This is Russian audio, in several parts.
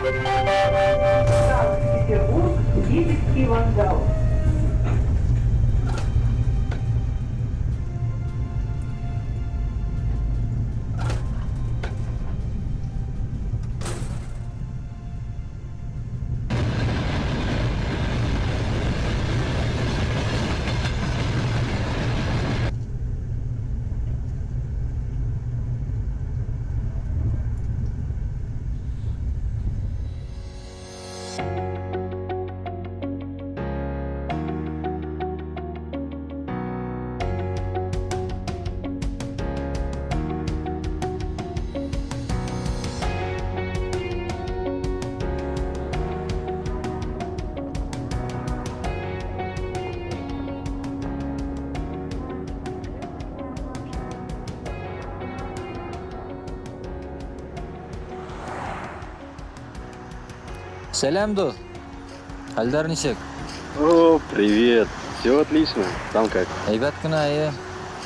Санкт-Петербург, Липецкий вокзал. Салям, дос. Халдар ничек? О, привет. Все отлично. Там как? Әйбәт кенә, әйе.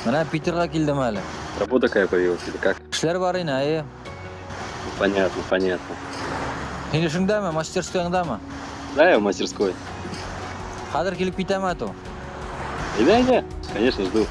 Менә Питерга килдем әле. Работа какая появилась или как? Эшләр бар ине, әйе. Понятно, понятно. Һин эшеңдәме, мастерскойыңдамы? Да, я в мастерской. Хәзер килеп китәм әтү. Иди, конечно, жду.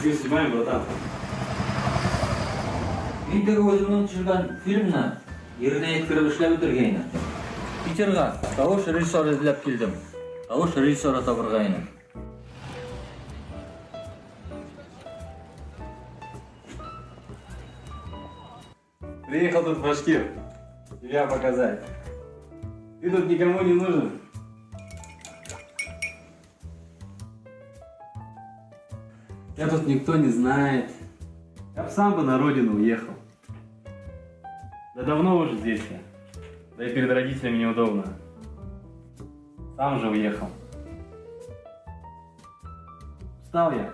Где снимаем, братан? Мин теге өземнең төшергән фильмны еренә yetkirib эшләп бетергәйне. Питерга тавыш режиссер эзләп килдем. Тавыш режиссера табырга ине. Приехал тут башкир. Тебя показать. Ты тут никому не нужен. Я тут никто не знает. Я б сам бы на родину уехал. Да давно уже здесь я. Да и перед родителями неудобно. Сам же уехал. Устал я.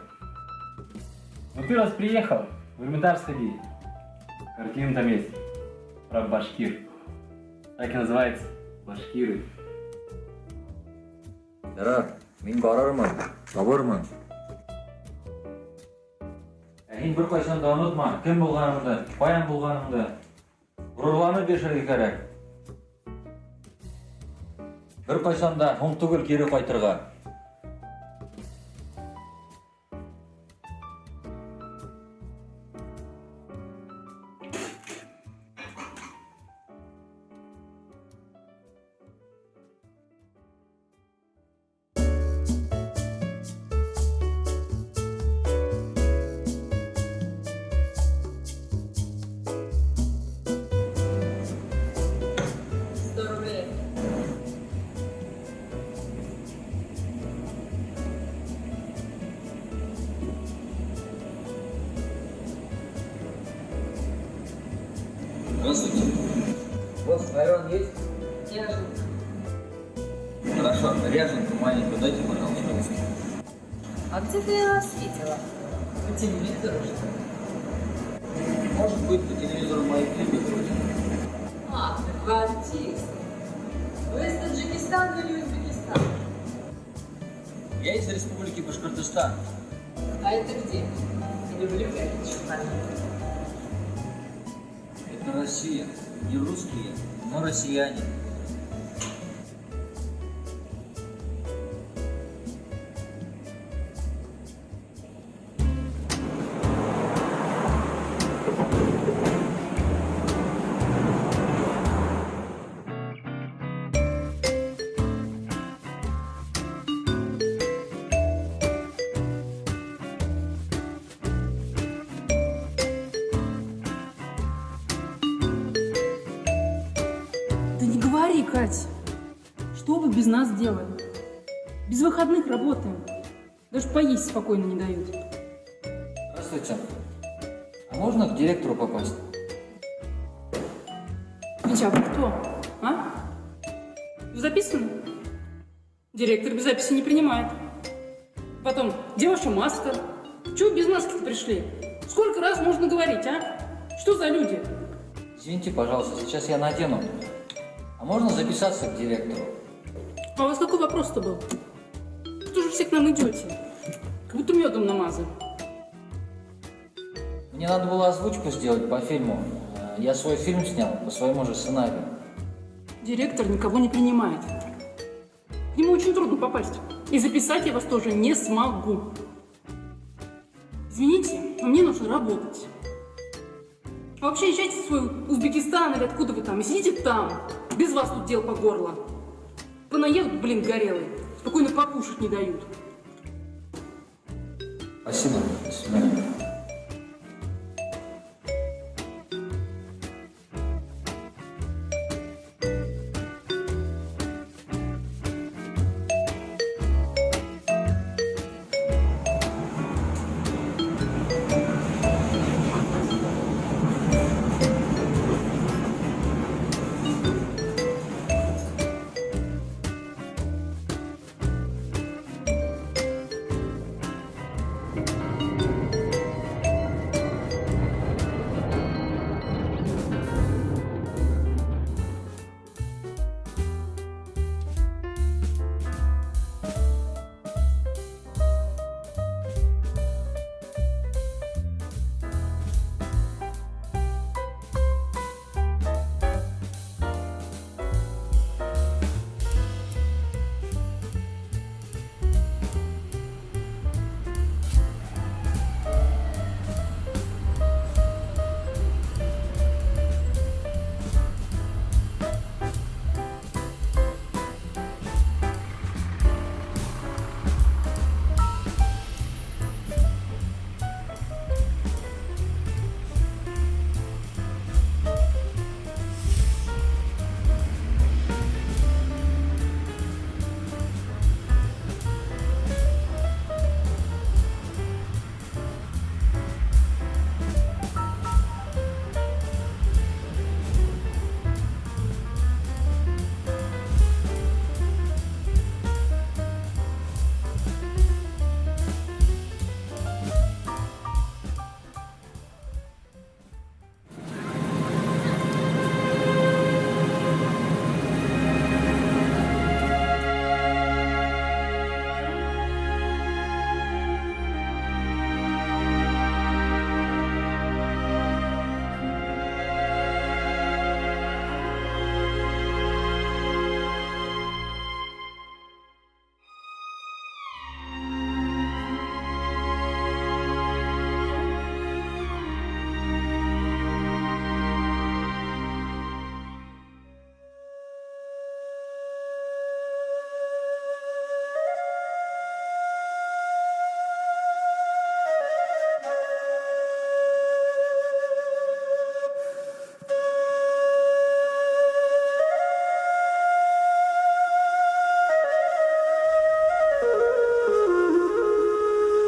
Ну ты раз приехал, в Эрмитаж сходи. Картина там есть. Про башкир. Так и называется. Башкиры. Ярар, мин барырмын, табырмын. Һин бер кайчан да онытма, кем булганыңды, каян булганыңды. Горурланып яшәргә кирәк. Бер кайчан да һуң түгел кире кайтырга. Здравствуйте. Босс, Айрон есть? Ряженка. Хорошо, ряженку маленькую дайте, пожалуйста. А где ты ее видела? По телевизору, что ли? Может быть, по телевизору мои клипы крутят. А, вы артист. Вы из Таджикистана или Узбекистана? Я из Республики Башкортостан. А это где? Я люблю какие-то шпаны. Это Россия. Не русские, но россияне. Кать, что вы без нас делали? Без выходных работаем. Даже поесть спокойно не дают. Здравствуйте. А можно к директору попасть? Витя, а вы кто? А? Вы записаны? Директор без записи не принимает. Потом, где ваша маска? Чего вы без маски-то пришли? Сколько раз можно говорить, а? Что за люди? Извините, пожалуйста, сейчас я надену. А можно записаться к директору? А у вас какой вопрос-то был? Что же все к нам идете? Как будто медом намазали. Мне надо было озвучку сделать по фильму. Я свой фильм снял по своему же сценарию. Директор никого не принимает. К нему очень трудно попасть. И записать я вас тоже не смогу. Извините, но мне нужно работать. А вообще езжайте в свой Узбекистан или откуда вы там, и сидите там. Без вас тут дел по горло. Понаедут, блин, горелые. Спокойно покушать не дают. Спасибо. До свидания.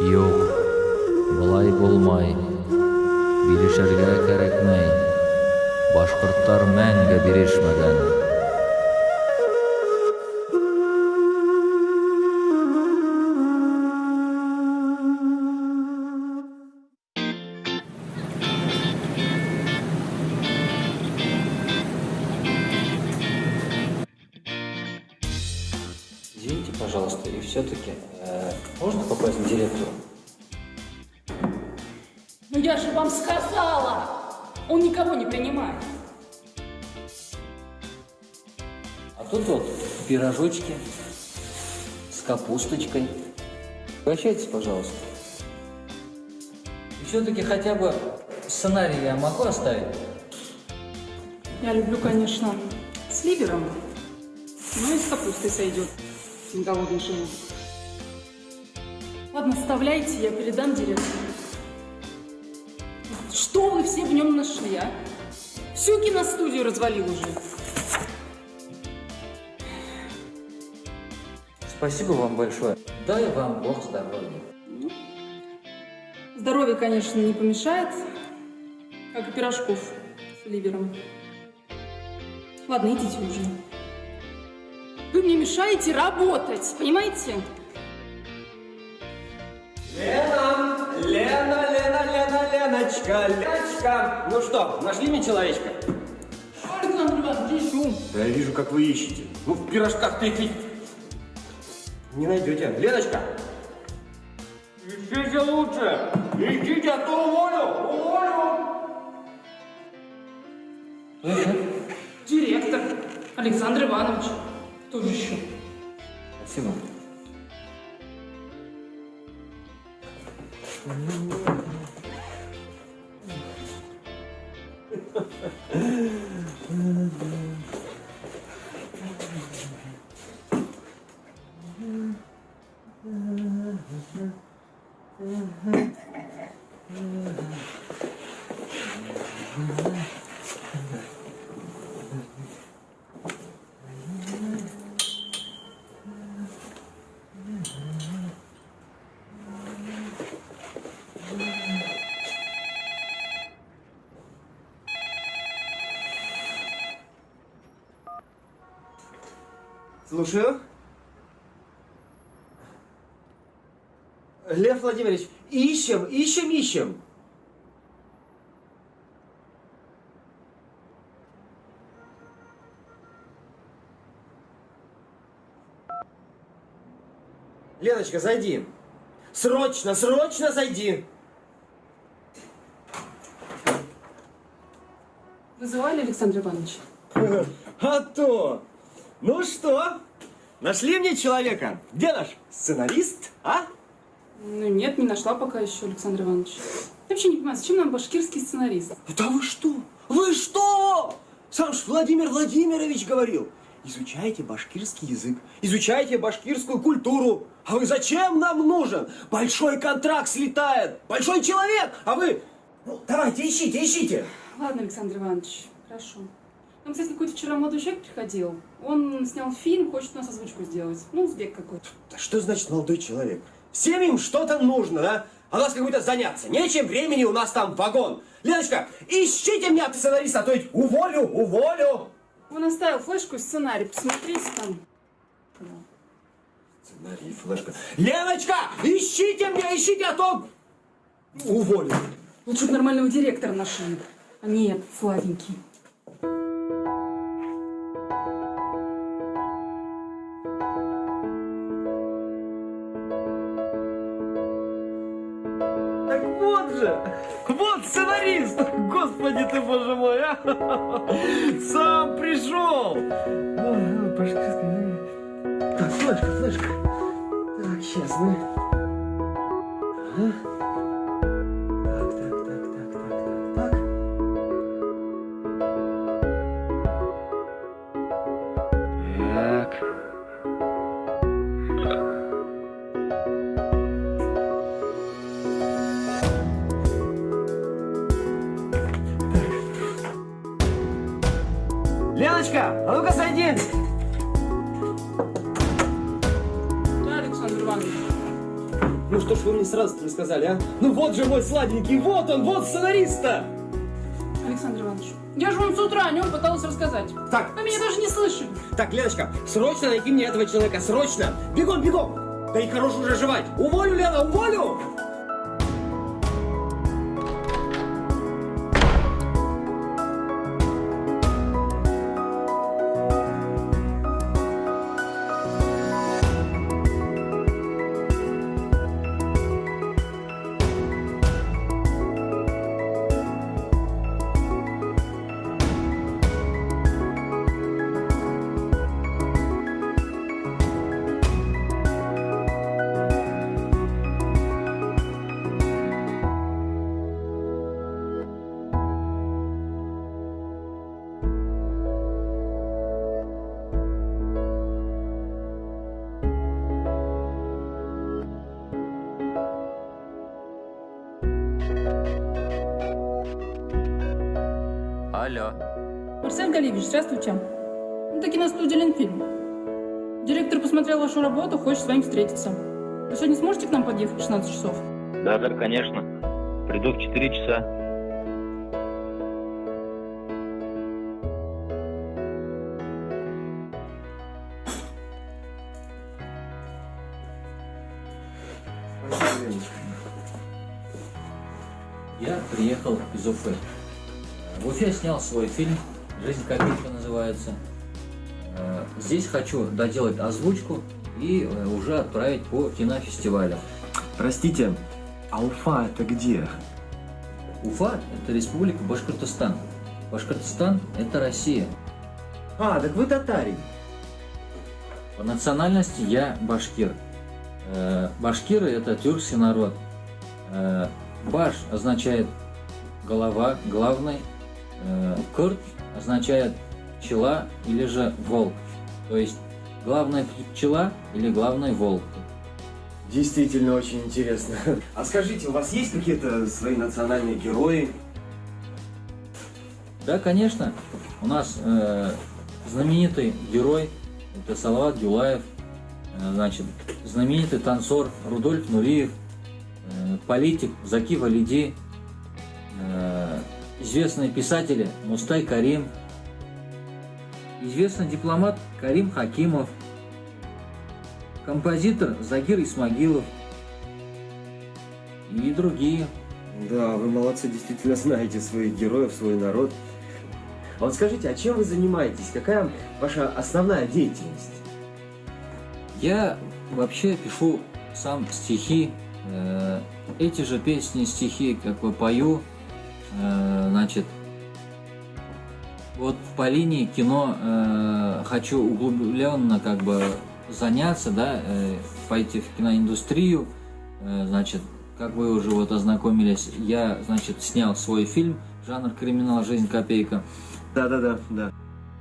Юк, былай булмай, бирешергә кәрәкмәй. Башкортлар мәңге бирешмәгән. Извините, пожалуйста, и все-таки можно попасть к директору? Ну я же вам сказала! Он никого не принимает. А тут вот пирожочки с капусточкой. Угощайтесь, пожалуйста. И все-таки хотя бы сценарий я могу оставить? Я люблю, конечно, с ливером, но и с капустой сойдет. Не голодный живот. Ладно, вставляйте, я передам директору. Что вы все в нем нашли, а? Всю киностудию развалил уже. Спасибо вам большое. Дай вам Бог здоровья. Здоровье, конечно, не помешает, как и пирожков с ливером. Ладно, идите уже. Вы мне мешаете работать, понимаете? Леночка! Ну что, нашли мне человечка? Александр Иванович, ищу. Да я вижу, как вы ищете. Ну, в пирожках-то их не найдете. Леночка! Ищите лучше! Ищите, а то уволю! Директор Александр Иванович. Кто же еще? Спасибо. Слушаю. Лев Владимирович, ищем. Леночка, зайди. Срочно зайди. Вызывали, Александр Иванович? А то! Ну что, нашли мне человека? Где наш сценарист, а? Ну нет, не нашла пока еще, Александр Иванович. Я вообще не понимаю, зачем нам башкирский сценарист? Да вы что? Вы что? Сам ж Владимир Владимирович говорил. Изучайте башкирский язык, изучайте башкирскую культуру. А вы зачем нам нужен? Большой контракт слетает, большой человек, а вы... Ну, давайте, ищите. Ладно, Александр Иванович, хорошо. Нам, кстати, какой-то вчера молодой человек приходил. Он снял фильм, хочет у нас озвучку сделать. Ну, узбек какой-то. Да что значит молодой человек? Всем им что-то нужно, да? А у нас какой-то заняться. Нечем, времени у нас там вагон. Леночка, ищите меня сценариста, а то ведь уволю. Он оставил флешку и сценарий. Посмотрите там. Сценарий, флешка. Леночка, ищите, а то уволю. Лучше бы нормального директора нашли. А нет, сладенький. Так вот же, вот сценарист. Господи ты, боже мой, а? Сам пришел. Так, флешка. Так, сейчас мы. Так. Леночка, а ну-ка сойди! Да, Александр Иванович. Ну что ж вы мне сразу-то не сказали, а? Ну вот же мой сладенький, вот он, вот сценарист-то! Александр Иванович, я же вам с утра о нем пыталась рассказать. Так. Вы меня даже не слышали. Так, Леночка, срочно найди мне этого человека, срочно! Бегом! Да и хорош уже жевать! Уволю, Лена, уволю! Алло. Марсель Галиевич, здравствуйте. Ну, таки на студии Ленфильм. Директор посмотрел вашу работу, хочет с вами встретиться. Вы сегодня сможете к нам подъехать в 16 часов? Да, конечно. Приду в 4 часа. Я приехал из Уфы. В Уфе снял свой фильм «Жизнь копейка» называется. Здесь хочу доделать озвучку и уже отправить по кинофестивалям. Простите, а Уфа это где? Уфа – это республика Башкортостан. Башкортостан – это Россия. А, так вы татарин. По национальности я башкир. Башкиры – это тюркский народ. Баш означает голова, главный. Кырт означает пчела или же волк. То есть главная пчела или главный волк. Действительно очень интересно. А скажите, у вас есть какие-то свои национальные герои? Да, конечно. У нас знаменитый герой – это Салават Юлаев. Значит, знаменитый танцор Рудольф Нуриев. Политик Заки Валиди. Известные писатели Мустай Карим. Известный дипломат Карим Хакимов. Композитор Загир Исмагилов. И другие. Да, вы молодцы, действительно знаете своих героев, свой народ. А вот скажите, а чем вы занимаетесь? Какая ваша основная деятельность? Я вообще пишу сам стихи. Эти же песни, стихи как бы пою. Значит, вот по линии кино хочу углубленно как бы заняться, да, пойти в киноиндустрию. Значит, как вы уже вот ознакомились, я, значит, снял свой фильм жанр криминал «Жизнь копейка». Да.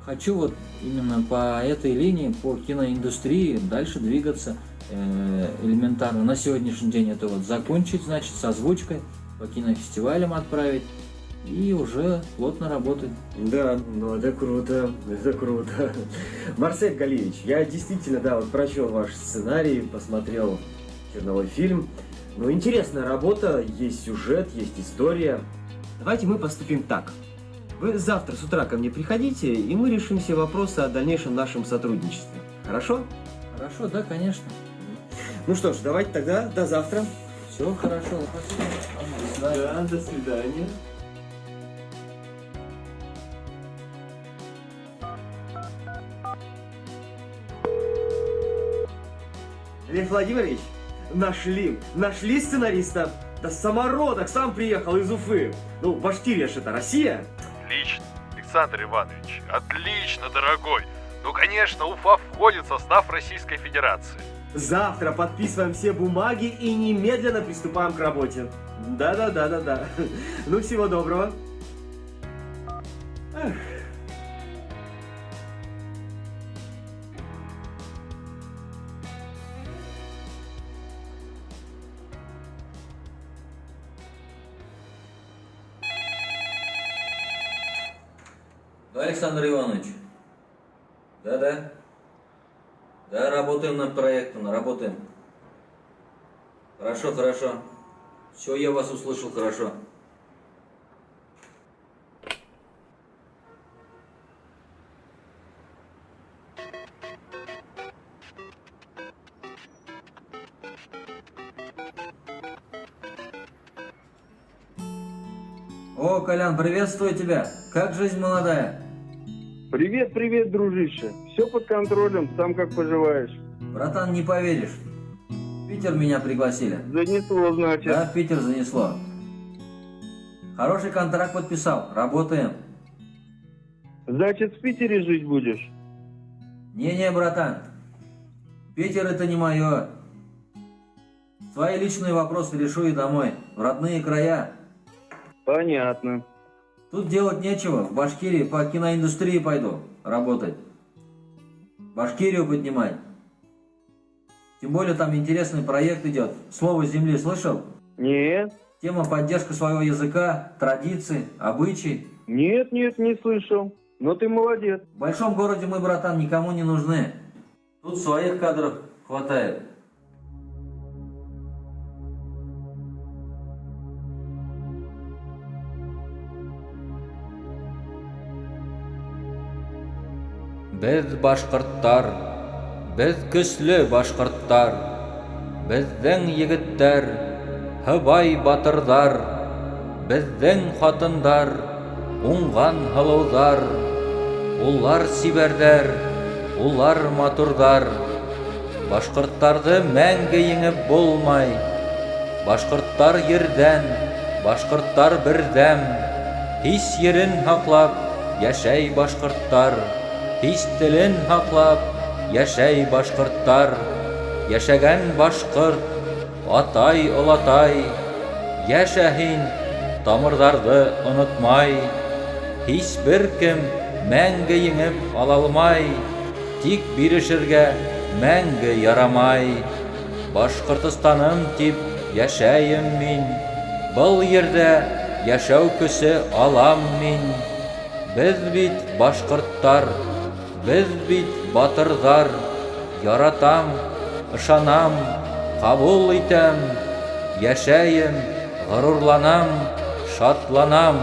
Хочу вот именно по этой линии, по киноиндустрии дальше двигаться элементарно. На сегодняшний день это вот закончить, значит, с озвучкой, по кинофестивалям отправить и уже плотно работать. Да, ну это круто, это круто. Марсель Галиевич, я действительно, да, вот прочел ваш сценарий, посмотрел черновой фильм. Ну, интересная работа, есть сюжет, есть история. Давайте мы поступим так. Вы завтра с утра ко мне приходите, и мы решим все вопросы о дальнейшем нашем сотрудничестве. Хорошо? Хорошо, да, конечно. Ну что ж, давайте тогда до завтра. Все хорошо. До свидания. Да, до свидания. Лев Владимирович, нашли сценариста. Да самородок, сам приехал из Уфы. Ну, Башкирия ж это Россия. Отлично, Александр Иванович, отлично, дорогой. Ну, конечно, Уфа входит в состав Российской Федерации. Завтра подписываем все бумаги и немедленно приступаем к работе. Да. Ну, всего доброго. Эх. Да, Александр Иванович. Да. Да, работаем над проектом, работаем. Хорошо. Все, я вас услышал хорошо. О, Колян, приветствую тебя. Как жизнь молодая? Привет, дружище. Все под контролем, сам как поживаешь? Братан, не поверишь. В Питер меня пригласили. Занесло, значит. Да, в Питер занесло. Хороший контракт подписал, работаем. Значит, в Питере жить будешь? Не, братан. Питер это не мое. Свои личные вопросы решу и домой. В родные края. Понятно. Тут делать нечего. В Башкирии по киноиндустрии пойду работать. Башкирию поднимать. Тем более там интересный проект идет. Слово земли слышал? Нет. Тема поддержка своего языка, традиций, обычаи. Нет, не слышал. Но ты молодец. В большом городе мы, братан, никому не нужны. Тут своих кадров хватает. Без башкорттар, без көчле башкорттар, бездең егеттәр, һыбай батырдар, бездең хатындар, уңган һылыудар, улар сибәрдәр, улар матурдар. Башкорттарды мәңге еңеп булмай, башкорттар ердән, башкорттар бердәм, һис ерен һаклап яшәй башкорттар. Һис телен һаклап яшәй башкорттар. Яшәгән башкорт, атай олатай, яшә һин тамырларны онытмай. Һич беркем мәңге еңеп ала алмай, тик бирешергә мәңге ярамай. Башкортстаным дип яшәем мин, был ердә яшәү көсе алам мин. Без бит башкорттар, без бит батырдар, яратам, ышанам, кабул итәм, яшәем, горурланам, шатланам.